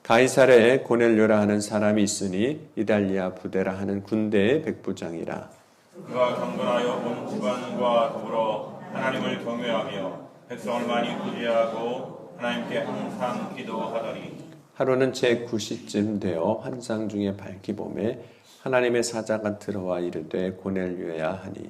가이사랴에 고넬료라 하는 사람이 있으니 이달리아 부대라 하는 군대의 백부장이라. 그가 경건하여 온 집안과 더불어 하나님을 경외하며 백성을 많이 구제하고 하나님께 항상 기도하더니 하루는 제9시쯤 되어 환상 중에 밝기 봄에 하나님의 사자가 들어와 이르되 고넬료야 하니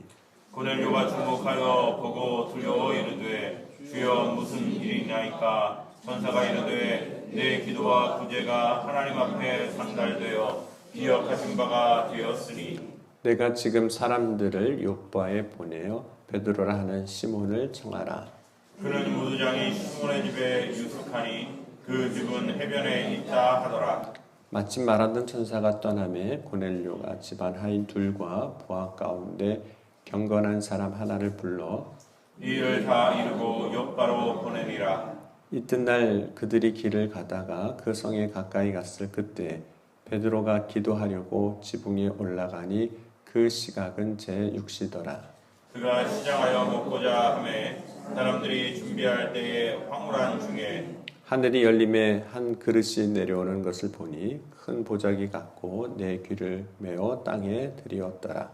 고넬료가 주목하여 보고 두려워 이르되 주여 무슨 일이냐이까 천사가 이르되 내 기도와 구제가 하나님 앞에 상달되어 기억하신 바가 되었으니 내가 지금 사람들을 요바에 보내어 베드로라 하는 시몬을 청하라. 그는 무두장이 시몬의 집에 유숙하니 그 집은 해변에 있다 하더라. 마침 말하던 천사가 떠나매 고넬료가 집안 하인 둘과 부하 가운데 경건한 사람 하나를 불러 이 일을 다 이루고 욥바로 보내니라. 이튿날 그들이 길을 가다가 그 성에 가까이 갔을 그때 베드로가 기도하려고 지붕에 올라가니 그 시각은 제6시더라. 그가 시장하여 먹고자 하매 사람들이 준비할 때에 황홀한 중에 하늘이 열림에 한 그릇이 내려오는 것을 보니 큰 보자기 같고 내 귀를 메어 땅에 들이었더라.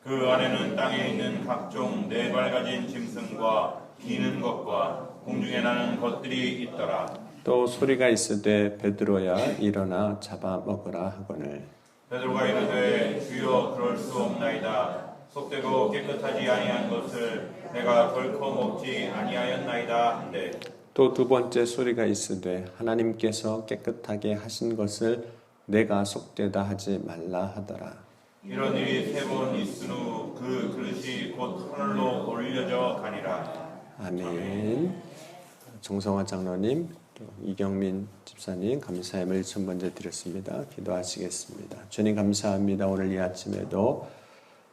그 안에는 땅에 있는 각종 네 발 가진 짐승과 기는 것과 공중에 나는 것들이 있더라. 또 소리가 있으되 베드로야 일어나 잡아 먹으라 하거늘 베드로가 이르되 주여 그럴 수 없나이다. 속되고 깨끗하지 아니한 것을 내가 결코 먹지 아니하였나이다 한데 또 두 번째 소리가 있으되 하나님께서 깨끗하게 하신 것을 내가 속되다 하지 말라 하더라. 이런 일이 세 번 있은 후 그 그릇이 곧 하늘로 올려져 가니라. 아멘. 정성화 장로님, 또 이경민 집사님 감사함을 첫 번째 드렸습니다. 기도하시겠습니다. 주님 감사합니다. 오늘 이 아침에도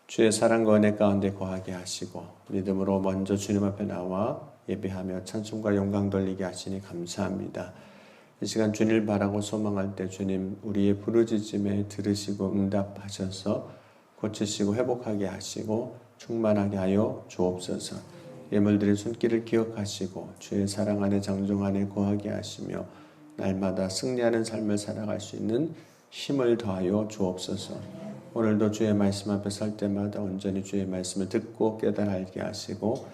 주의 사랑과 은혜 가운데 거하게 하시고 믿음으로 먼저 주님 앞에 나와 예배하며 찬송과 영광 돌리게 하시니 감사합니다. 이 시간 주님을 바라고 소망할 때 주님 우리의 부르짖음에 들으시고 응답하셔서 고치시고 회복하게 하시고 충만하게 하여 주옵소서. 예물드린 손길을 기억하시고 주의 사랑 안에 장종 안에 거하게 하시며 날마다 승리하는 삶을 살아갈 수 있는 힘을 더하여 주옵소서. 오늘도 주의 말씀 앞에 설 때마다 온전히 주의 말씀을 듣고 깨달아 알게 하시고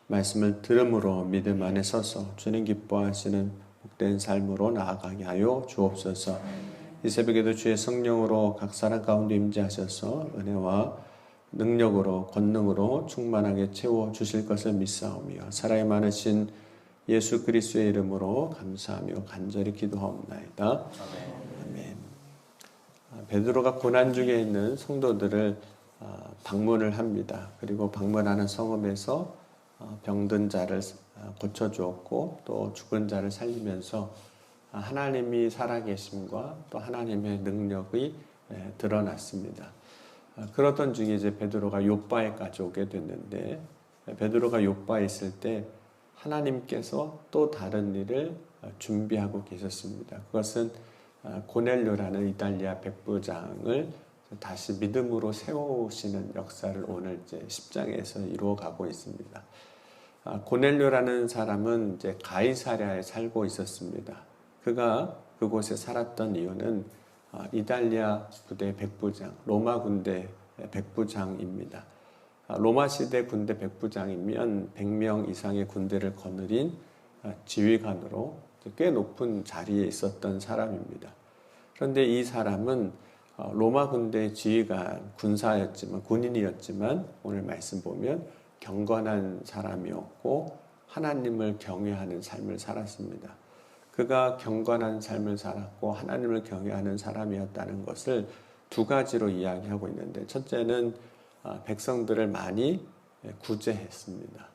말씀을 들음으로 믿음 안에 서서 주님 기뻐하시는 복된 삶으로 나아가게 하여 주옵소서. 이 새벽에도 주의 성령으로 각 사람 가운데 임재하셔서 은혜와 능력으로 권능으로 충만하게 채워주실 것을 믿사오며 사랑이 많으신 예수 그리스도의 이름으로 감사하며 간절히 기도하옵나이다. 아멘. 베드로가 고난 중에 있는 성도들을 방문을 합니다. 그리고 방문하는 성읍에서 병든 자를 고쳐주었고 또 죽은 자를 살리면서 하나님이 살아계심과 또 하나님의 능력이 드러났습니다. 그러던 중에 이제 베드로가 욥바에까지 오게 됐는데 베드로가 욥바에 있을 때 하나님께서 또 다른 일을 준비하고 계셨습니다. 그것은 고넬료라는 이달리아 백부장을 다시 믿음으로 세우시는 역사를 오늘 이제 10장에서 이루어가고 있습니다. 고넬료라는 사람은 이제 가이사랴에 살고 있었습니다. 그가 그곳에 살았던 이유는 이달리아 부대 백부장, 로마 군대 백부장입니다. 로마 시대 군대 백부장이면 100명 이상의 군대를 거느린 지휘관으로 꽤 높은 자리에 있었던 사람입니다. 그런데 이 사람은 로마 군대 지휘관, 군사였지만 군인이었지만 오늘 말씀 보면 경건한 사람이었고 하나님을 경외하는 삶을 살았습니다. 그가 경건한 삶을 살았고 하나님을 경외하는 사람이었다는 것을 두 가지로 이야기하고 있는데 첫째는 백성들을 많이 구제했습니다.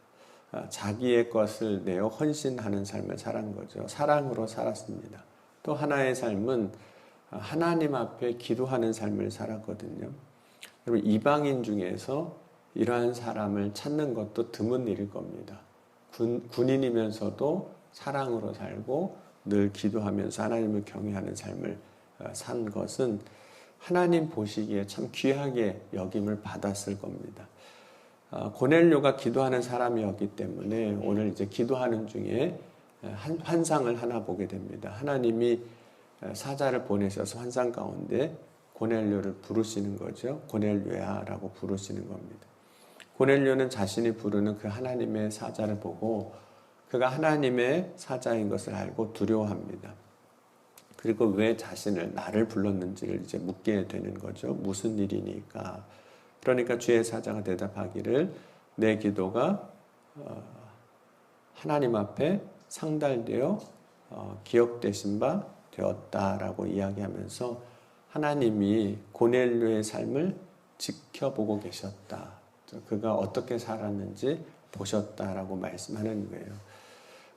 자기의 것을 내어 헌신하는 삶을 살은 거죠. 사랑으로 살았습니다. 또 하나의 삶은 하나님 앞에 기도하는 삶을 살았거든요. 여러분 이방인 중에서 이러한 사람을 찾는 것도 드문 일일 겁니다. 군인이면서도 사랑으로 살고 늘 기도하면서 하나님을 경외하는 삶을 산 것은 하나님 보시기에 참 귀하게 여김을 받았을 겁니다. 고넬료가 기도하는 사람이었기 때문에 오늘 이제 기도하는 중에 환상을 하나 보게 됩니다. 하나님이 사자를 보내셔서 환상 가운데 고넬료를 부르시는 거죠. 고넬료야라고 부르시는 겁니다. 고넬료는 자신이 부르는 그 하나님의 사자를 보고 그가 하나님의 사자인 것을 알고 두려워합니다. 그리고 왜 나를 불렀는지를 이제 묻게 되는 거죠. 무슨 일이니까. 그러니까 주의 사자가 대답하기를 내 기도가 하나님 앞에 상달되어 기억되신 바 되었다라고 이야기하면서 하나님이 고넬료의 삶을 지켜보고 계셨다. 그가 어떻게 살았는지 보셨다라고 말씀하는 거예요.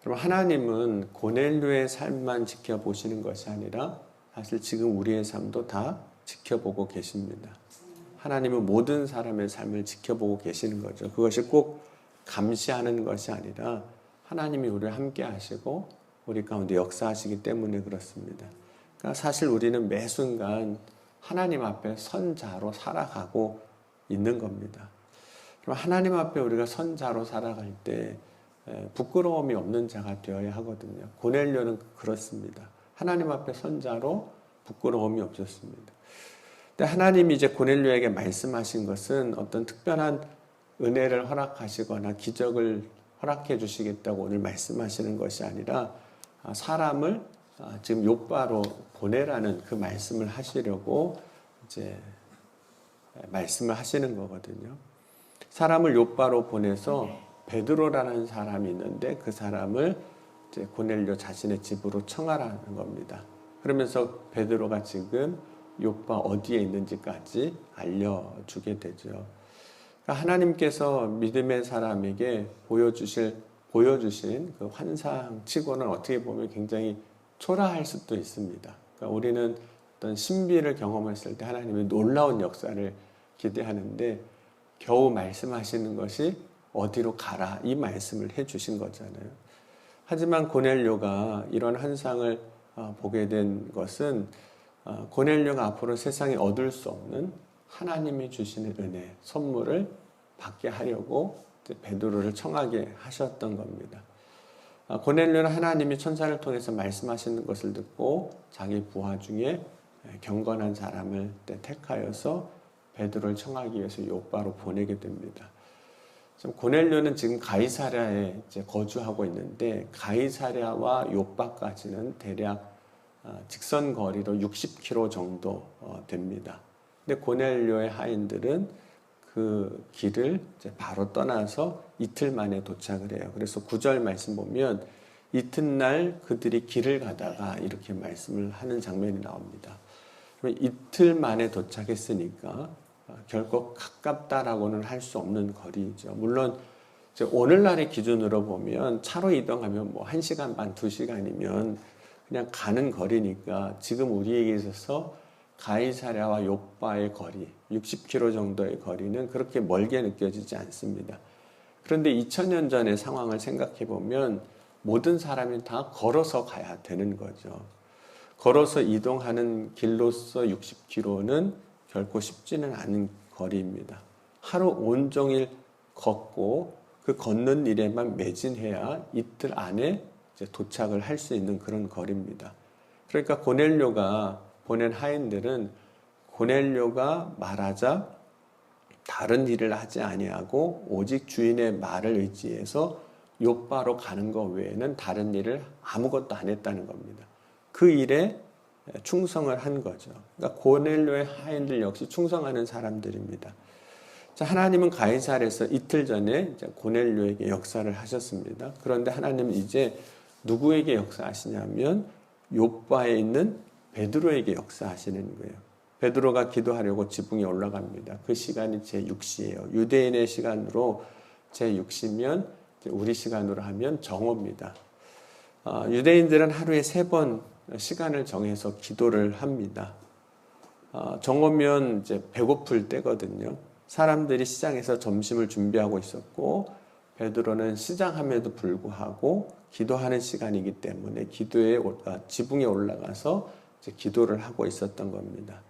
그럼 하나님은 고넬료의 삶만 지켜보시는 것이 아니라 사실 지금 우리의 삶도 다 지켜보고 계십니다. 하나님은 모든 사람의 삶을 지켜보고 계시는 거죠. 그것이 꼭 감시하는 것이 아니라 하나님이 우리를 함께 하시고 우리 가운데 역사하시기 때문에 그렇습니다. 그러니까 사실 우리는 매 순간 하나님 앞에 선자로 살아가고 있는 겁니다. 그럼 하나님 앞에 우리가 선자로 살아갈 때 부끄러움이 없는 자가 되어야 하거든요. 고넬료는 그렇습니다. 하나님 앞에 선자로 부끄러움이 없었습니다. 근데 하나님이 이제 고넬료에게 말씀하신 것은 어떤 특별한 은혜를 허락하시거나 기적을 허락해 주시겠다고 오늘 말씀하시는 것이 아니라 사람을 지금 욥바로 보내라는 그 말씀을 하시려고 이제 말씀을 하시는 거거든요. 사람을 욥바로 보내서 베드로라는 사람이 있는데 그 사람을 이제 고넬료 자신의 집으로 청하라는 겁니다. 그러면서 베드로가 지금 욥바 어디에 있는지까지 알려주게 되죠. 그러니까 하나님께서 믿음의 사람에게 보여주신 그 환상치고는 어떻게 보면 굉장히 초라할 수도 있습니다. 그러니까 우리는 어떤 신비를 경험했을 때 하나님의 놀라운 역사를 기대하는데 겨우 말씀하시는 것이 어디로 가라 이 말씀을 해주신 거잖아요. 하지만 고넬료가 이런 환상을 보게 된 것은 고넬료가 앞으로 세상에 얻을 수 없는 하나님이 주시는 은혜, 선물을 받게 하려고 베드로를 청하게 하셨던 겁니다. 고넬료는 하나님이 천사를 통해서 말씀하시는 것을 듣고 자기 부하 중에 경건한 사람을 택하여서 베드로를 청하기 위해서 욥바로 보내게 됩니다. 고넬료는 지금 가이사랴에 이제 거주하고 있는데 가이사랴와 욥바까지는 대략 직선 거리로 60km 정도 됩니다. 근데 고넬료의 하인들은 그 길을 이제 바로 떠나서 이틀 만에 도착을 해요. 그래서 9절 말씀 보면 이튿날 그들이 길을 가다가 이렇게 말씀을 하는 장면이 나옵니다. 그러면 이틀 만에 도착했으니까 결코 가깝다라고는 할 수 없는 거리죠. 물론 이제 오늘날의 기준으로 보면 차로 이동하면 뭐 1시간 반, 2시간이면 그냥 가는 거리니까 지금 우리에게 있어서 가이사랴와 욥바의 거리, 60km 정도의 거리는 그렇게 멀게 느껴지지 않습니다. 그런데 2000년 전의 상황을 생각해 보면 모든 사람이 다 걸어서 가야 되는 거죠. 걸어서 이동하는 길로서 60km는 결코 쉽지는 않은 거리입니다. 하루 온종일 걷고 그 걷는 일에만 매진해야 이틀 안에 이제 도착을 할 수 있는 그런 거리입니다. 그러니까 고넬료가 보낸 하인들은 고넬료가 말하자 다른 일을 하지 아니하고 오직 주인의 말을 의지해서 욥바로 가는 것 외에는 다른 일을 아무것도 안 했다는 겁니다. 그 일에 충성을 한 거죠. 그러니까 고넬료의 하인들 역시 충성하는 사람들입니다. 자, 하나님은 가이사랴에서 이틀 전에 이제 고넬료에게 역사를 하셨습니다. 그런데 하나님은 이제 누구에게 역사하시냐면 욥바에 있는 베드로에게 역사하시는 거예요. 베드로가 기도하려고 지붕에 올라갑니다. 그 시간이 제6시예요. 유대인의 시간으로 제6시면 우리 시간으로 하면 정오입니다. 유대인들은 하루에 3번 시간을 정해서 기도를 합니다. 정오면 이제 배고플 때거든요. 사람들이 시장에서 점심을 준비하고 있었고 베드로는 시장함에도 불구하고 기도하는 시간이기 때문에 지붕에 올라가서 이제 기도를 하고 있었던 겁니다.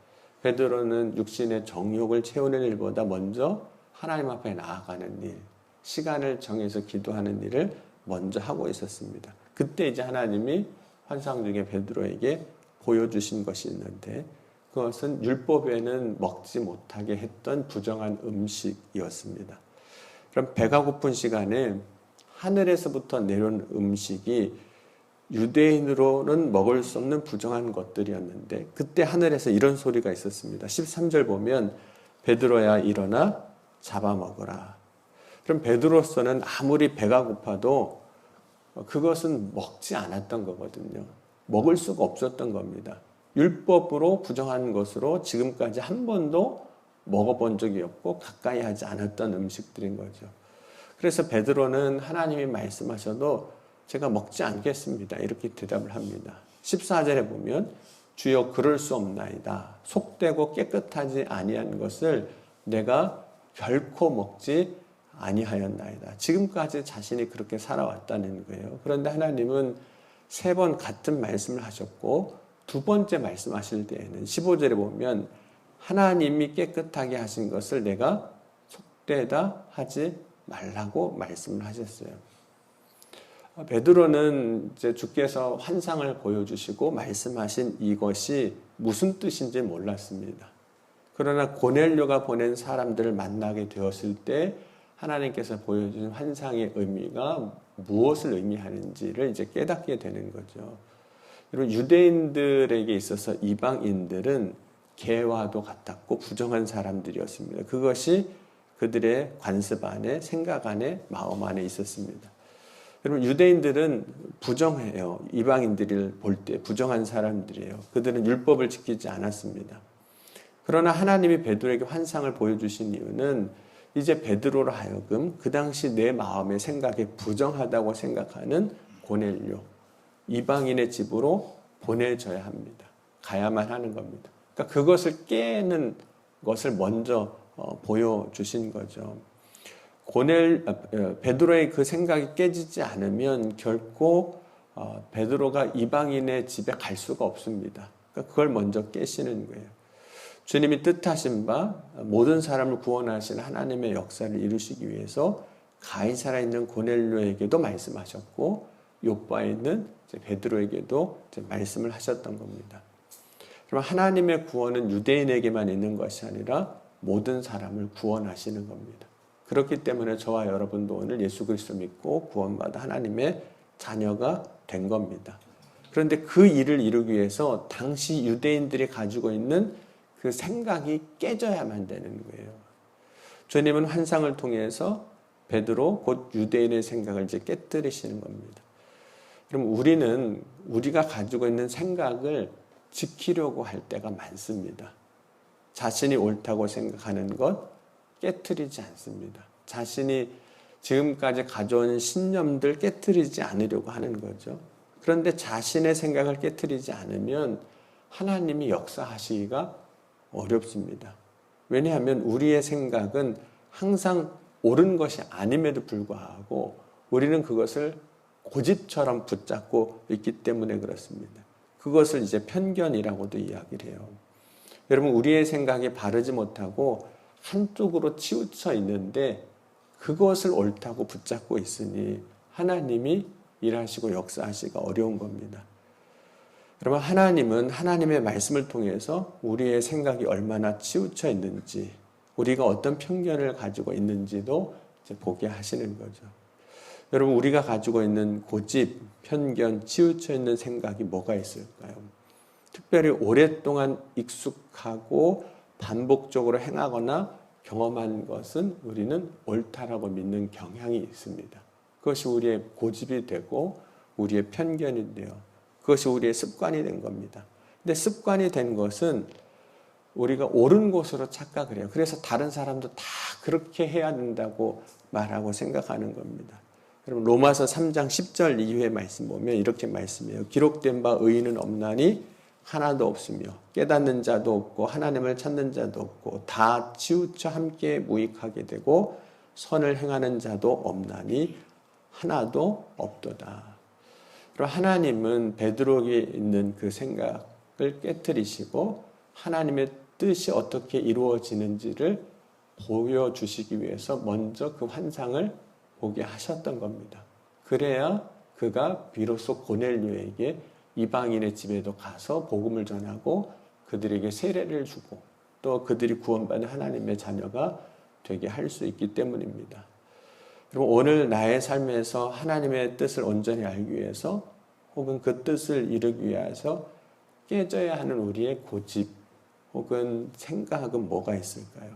베드로는 육신의 정욕을 채우는 일보다 먼저 하나님 앞에 나아가는 일, 시간을 정해서 기도하는 일을 먼저 하고 있었습니다. 그때 이제 하나님이 환상 중에 베드로에게 보여주신 것이 있는데 그것은 율법에는 먹지 못하게 했던 부정한 음식이었습니다. 그럼 배가 고픈 시간에 하늘에서부터 내려온 음식이 유대인으로는 먹을 수 없는 부정한 것들이었는데 그때 하늘에서 이런 소리가 있었습니다. 13절 보면 베드로야 일어나 잡아먹으라. 그럼 베드로서는 아무리 배가 고파도 그것은 먹지 않았던 거거든요. 먹을 수가 없었던 겁니다. 율법으로 부정한 것으로 지금까지 한 번도 먹어본 적이 없고 가까이 하지 않았던 음식들인 거죠. 그래서 베드로는 하나님이 말씀하셔도 제가 먹지 않겠습니다. 이렇게 대답을 합니다. 14절에 보면 주여 그럴 수 없나이다. 속되고 깨끗하지 아니한 것을 내가 결코 먹지 아니하였나이다. 지금까지 자신이 그렇게 살아왔다는 거예요. 그런데 하나님은 3번 같은 말씀을 하셨고 두 번째 말씀하실 때에는 15절에 보면 하나님이 깨끗하게 하신 것을 내가 속되다 하지 말라고 말씀을 하셨어요. 베드로는 이제 주께서 환상을 보여주시고 말씀하신 이것이 무슨 뜻인지 몰랐습니다. 그러나 고넬료가 보낸 사람들을 만나게 되었을 때 하나님께서 보여주신 환상의 의미가 무엇을 의미하는지를 이제 깨닫게 되는 거죠. 여러분, 유대인들에게 있어서 이방인들은 개와도 같았고 부정한 사람들이었습니다. 그것이 그들의 관습 안에, 생각 안에, 마음 안에 있었습니다. 여러분, 유대인들은 부정해요. 이방인들을 볼 때 부정한 사람들이에요. 그들은 율법을 지키지 않았습니다. 그러나 하나님이 베드로에게 환상을 보여주신 이유는 이제 베드로로 하여금 그 당시 내 마음의 생각에 부정하다고 생각하는 고넬료, 이방인의 집으로 보내져야 합니다. 가야만 하는 겁니다. 그러니까 그것을 깨는 것을 먼저 보여주신 거죠. 베드로의 그 생각이 깨지지 않으면 결코 베드로가 이방인의 집에 갈 수가 없습니다. 그러니까 그걸 먼저 깨시는 거예요. 주님이 뜻하신 바 모든 사람을 구원하신 하나님의 역사를 이루시기 위해서 가이사라에 있는 고넬료에게도 말씀하셨고 욥바에 있는 베드로에게도 말씀을 하셨던 겁니다. 그럼 하나님의 구원은 유대인에게만 있는 것이 아니라 모든 사람을 구원하시는 겁니다. 그렇기 때문에 저와 여러분도 오늘 예수 그리스도 믿고 구원받아 하나님의 자녀가 된 겁니다. 그런데 그 일을 이루기 위해서 당시 유대인들이 가지고 있는 그 생각이 깨져야만 되는 거예요. 주님은 환상을 통해서 베드로 곧 유대인의 생각을 이제 깨뜨리시는 겁니다. 그럼 우리는 우리가 가지고 있는 생각을 지키려고 할 때가 많습니다. 자신이 옳다고 생각하는 것 깨트리지 않습니다. 자신이 지금까지 가져온 신념들 깨트리지 않으려고 하는 거죠. 그런데 자신의 생각을 깨트리지 않으면 하나님이 역사하시기가 어렵습니다. 왜냐하면 우리의 생각은 항상 옳은 것이 아님에도 불구하고 우리는 그것을 고집처럼 붙잡고 있기 때문에 그렇습니다. 그것을 이제 편견이라고도 이야기를 해요. 여러분, 우리의 생각이 바르지 못하고 한쪽으로 치우쳐 있는데 그것을 옳다고 붙잡고 있으니 하나님이 일하시고 역사하시기가 어려운 겁니다. 여러분, 하나님은 하나님의 말씀을 통해서 우리의 생각이 얼마나 치우쳐 있는지, 우리가 어떤 편견을 가지고 있는지도 이제 보게 하시는 거죠. 여러분, 우리가 가지고 있는 고집, 편견, 치우쳐 있는 생각이 뭐가 있을까요? 특별히 오랫동안 익숙하고 반복적으로 행하거나 경험한 것은 우리는 옳다라고 믿는 경향이 있습니다. 그것이 우리의 고집이 되고 우리의 편견이 돼요. 그것이 우리의 습관이 된 겁니다. 근데 습관이 된 것은 우리가 옳은 것으로 착각을 해요. 그래서 다른 사람도 다 그렇게 해야 된다고 말하고 생각하는 겁니다. 여러분, 로마서 3장 10절 이후의 말씀 보면 이렇게 말씀해요. 기록된 바 의인은 없나니 하나도 없으며 깨닫는 자도 없고 하나님을 찾는 자도 없고 다 치우쳐 함께 무익하게 되고 선을 행하는 자도 없나니 하나도 없도다. 그리고 하나님은 베드로에게 있는 그 생각을 깨트리시고 하나님의 뜻이 어떻게 이루어지는지를 보여주시기 위해서 먼저 그 환상을 보게 하셨던 겁니다. 그래야 그가 비로소 고넬료에게 이방인의 집에도 가서 복음을 전하고 그들에게 세례를 주고 또 그들이 구원받는 하나님의 자녀가 되게 할 수 있기 때문입니다. 그리고 오늘 나의 삶에서 하나님의 뜻을 온전히 알기 위해서 혹은 그 뜻을 이루기 위해서 깨져야 하는 우리의 고집 혹은 생각은 뭐가 있을까요?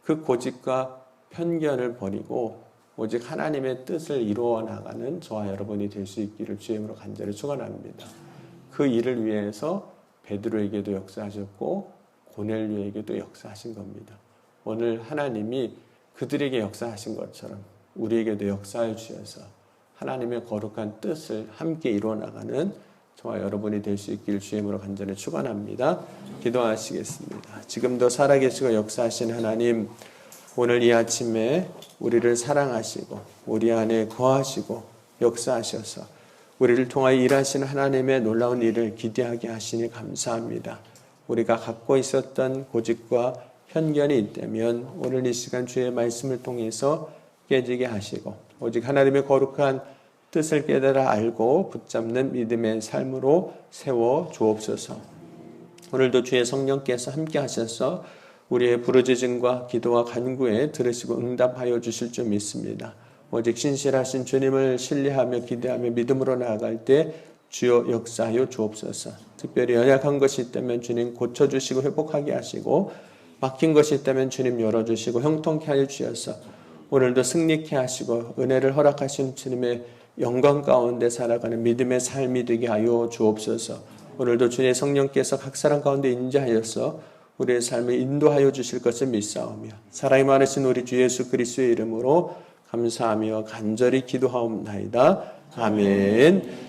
그 고집과 편견을 버리고 오직 하나님의 뜻을 이루어 나가는 저와 여러분이 될 수 있기를 주의 이름으로 간절히 축원합니다. 그 일을 위해서 베드로에게도 역사하셨고 고넬료에게도 역사하신 겁니다. 오늘 하나님이 그들에게 역사하신 것처럼 우리에게도 역사해 주셔서 하나님의 거룩한 뜻을 함께 이루어 나가는 저와 여러분이 될 수 있기를 주의 이름으로 간절히 축원합니다. 기도하시겠습니다. 지금도 살아계시고 역사하신 하나님, 오늘 이 아침에 우리를 사랑하시고 우리 안에 거하시고 역사하셔서 우리를 통하여 일하시는 하나님의 놀라운 일을 기대하게 하시니 감사합니다. 우리가 갖고 있었던 고집과 편견이 있다면 오늘 이 시간 주의 말씀을 통해서 깨지게 하시고 오직 하나님의 거룩한 뜻을 깨달아 알고 붙잡는 믿음의 삶으로 세워 주옵소서. 오늘도 주의 성령께서 함께 하셔서 우리의 부르짖음과 기도와 간구에 들으시고 응답하여 주실 줄 믿습니다. 오직 신실하신 주님을 신뢰하며 기대하며 믿음으로 나아갈 때 주여 역사하여 주옵소서. 특별히 연약한 것이 있다면 주님 고쳐주시고 회복하게 하시고 막힌 것이 있다면 주님 열어주시고 형통케 하여 주셔서 오늘도 승리케 하시고 은혜를 허락하신 주님의 영광 가운데 살아가는 믿음의 삶이 되게 하여 주옵소서. 오늘도 주님의 성령께서 각 사람 가운데 임재하여서 우리의 삶을 인도하여 주실 것을 믿사오며 사랑이 많으신 우리 주 예수 그리스도의 이름으로 감사하며 간절히 기도하옵나이다. 아멘.